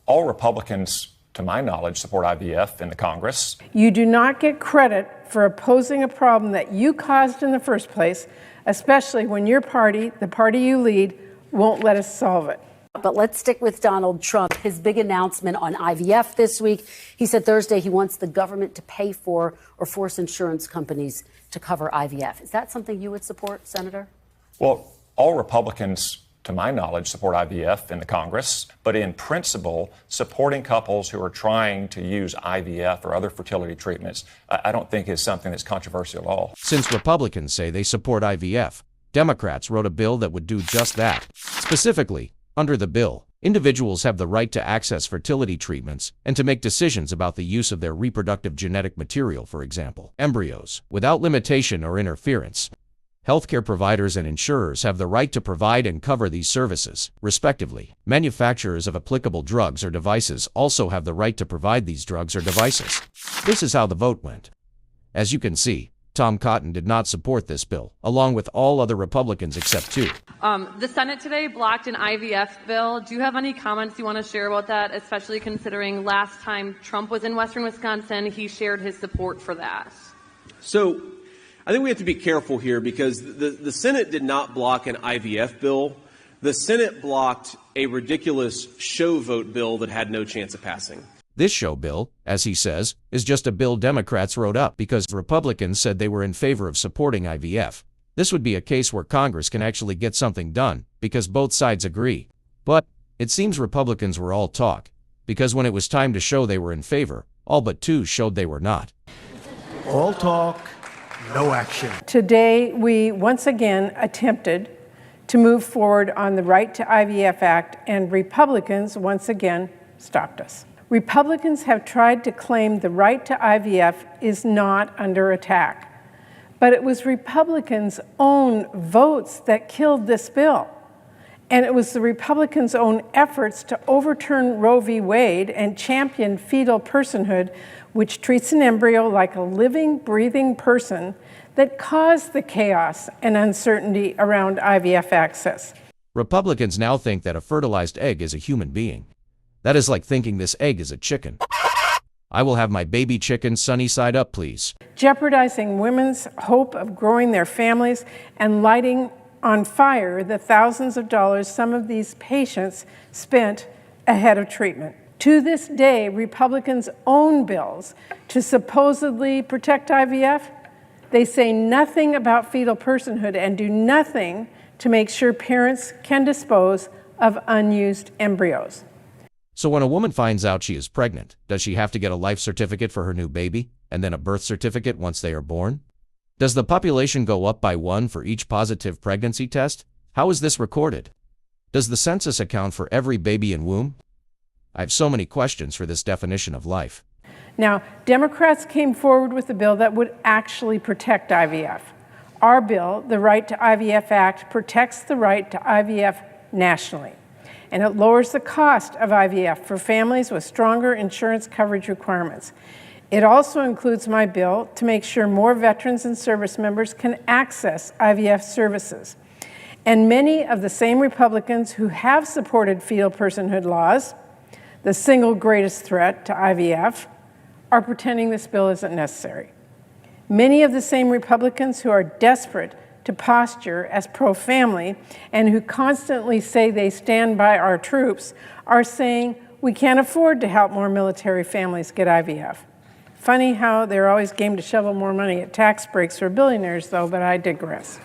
all Republicans, to my knowledge, support IVF in the Congress. You do not get credit for opposing a problem that you caused in the first place, especially when your party, the party you lead, won't let us solve it. But let's stick with Donald Trump. His big announcement on IVF this week. He said Thursday he wants the government to pay for or force insurance companies to cover IVF. Is that something you would support, Senator? Well, all Republicans, to my knowledge, support IVF in the Congress, but in principle, supporting couples who are trying to use IVF or other fertility treatments, I don't think is something that's controversial at all. Since Republicans say they support IVF, Democrats wrote a bill that would do just that. Specifically, under the bill, individuals have the right to access fertility treatments and to make decisions about the use of their reproductive genetic material, for example, embryos, without limitation or interference. Healthcare providers and insurers have the right to provide and cover these services, respectively. Manufacturers of applicable drugs or devices also have the right to provide these drugs or devices. This is how the vote went. As you can see, Tom Cotton did not support this bill, along with all other Republicans except two. The Senate today blocked an IVF bill. Do you have any comments you want to share about that, especially considering last time Trump was in Western Wisconsin, he shared his support for that? So I think we have to be careful here because the Senate did not block an IVF bill. The Senate blocked a ridiculous show vote bill that had no chance of passing. This show bill, as he says, is just a bill Democrats wrote up because Republicans said they were in favor of supporting IVF. This would be a case where Congress can actually get something done because both sides agree. But it seems Republicans were all talk, because when it was time to show they were in favor, all but two showed they were not. All talk, no action. Today, we once again attempted to move forward on the Right to IVF Act, and Republicans once again stopped us. Republicans have tried to claim the right to IVF is not under attack, but it was Republicans' own votes that killed this bill. And it was the Republicans' own efforts to overturn Roe v. Wade and champion fetal personhood, which treats an embryo like a living, breathing person, that caused the chaos and uncertainty around IVF access. Republicans now think that a fertilized egg is a human being. That is like thinking this egg is a chicken. I will have my baby chicken sunny side up, please. Jeopardizing women's hope of growing their families and lighting on fire the thousands of dollars some of these patients spent ahead of treatment. To this day, Republicans own bills to supposedly protect IVF. They say nothing about fetal personhood and do nothing to make sure parents can dispose of unused embryos. So when a woman finds out she is pregnant, does she have to get a life certificate for her new baby and then a birth certificate once they are born? Does the population go up by 1 for each positive pregnancy test? How is this recorded? Does the census account for every baby in womb? I have so many questions for this definition of life. Now, Democrats came forward with a bill that would actually protect IVF. Our bill, the Right to IVF Act, protects the right to IVF nationally, and it lowers the cost of IVF for families with stronger insurance coverage requirements. It also includes my bill to make sure more veterans and service members can access IVF services. And many of the same Republicans who have supported fetal personhood laws, the single greatest threat to IVF, are pretending this bill isn't necessary. Many of the same Republicans who are desperate to posture as pro-family and who constantly say they stand by our troops are saying we can't afford to help more military families get IVF. Funny how they're always game to shovel more money at tax breaks for billionaires, though, but I digress.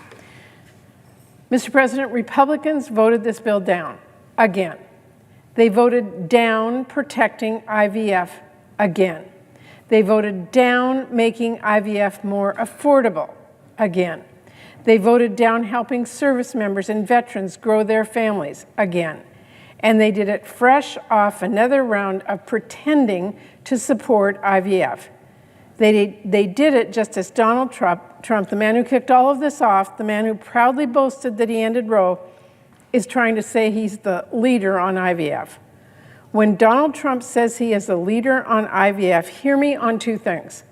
Mr. President, Republicans voted this bill down again. They voted down protecting IVF again. They voted down making IVF more affordable again. They voted down helping service members and veterans grow their families again. And they did it fresh off another round of pretending to support IVF. They did it just as Donald Trump, the man who kicked all of this off, the man who proudly boasted that he ended Roe, is trying to say he's the leader on IVF. When Donald Trump says he is the leader on IVF, hear me on two things.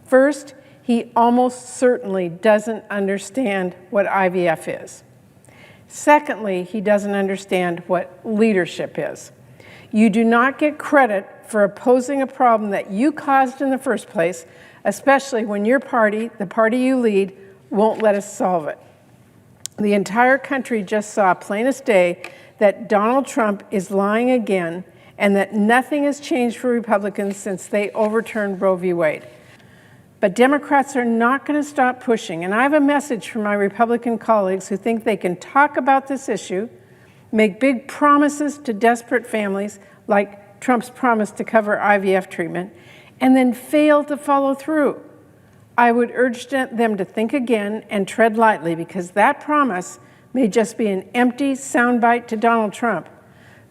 First, he almost certainly doesn't understand what IVF is. Secondly, he doesn't understand what leadership is. You do not get credit for opposing a problem that you caused in the first place, especially when your party, the party you lead, won't let us solve it. The entire country just saw plain as day that Donald Trump is lying again and that nothing has changed for Republicans since they overturned Roe v. Wade. But Democrats are not going to stop pushing, and I have a message for my Republican colleagues who think they can talk about this issue, make big promises to desperate families, like Trump's promise to cover IVF treatment, and then fail to follow through. I would urge them to think again and tread lightly, because that promise may just be an empty soundbite to Donald Trump,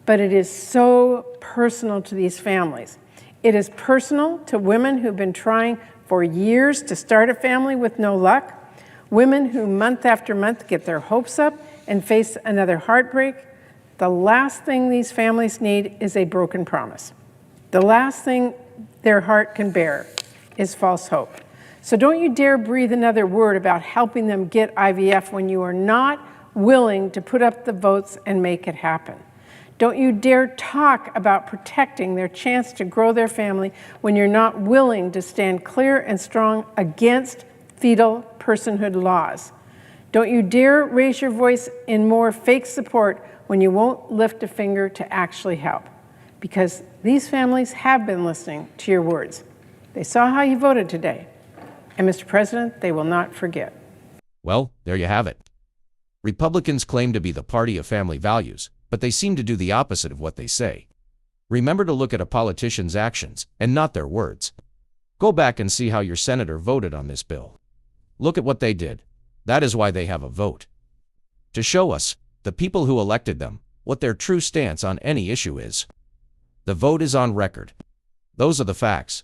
but it is so personal to these families. It is personal to women who've been trying for years to start a family with no luck, women who month after month get their hopes up and face another heartbreak. The last thing these families need is a broken promise. The last thing their heart can bear is false hope. So don't you dare breathe another word about helping them get IVF when you are not willing to put up the votes and make it happen. Don't you dare talk about protecting their chance to grow their family when you're not willing to stand clear and strong against fetal personhood laws. Don't you dare raise your voice in more fake support when you won't lift a finger to actually help. Because these families have been listening to your words. They saw how you voted today. And Mr. President, they will not forget. Well, there you have it. Republicans claim to be the party of family values, but they seem to do the opposite of what they say. Remember to look at a politician's actions and not their words. Go back and see how your senator voted on this bill. Look at what they did. That is why they have a vote. To show us, the people who elected them, what their true stance on any issue is. The vote is on record. Those are the facts.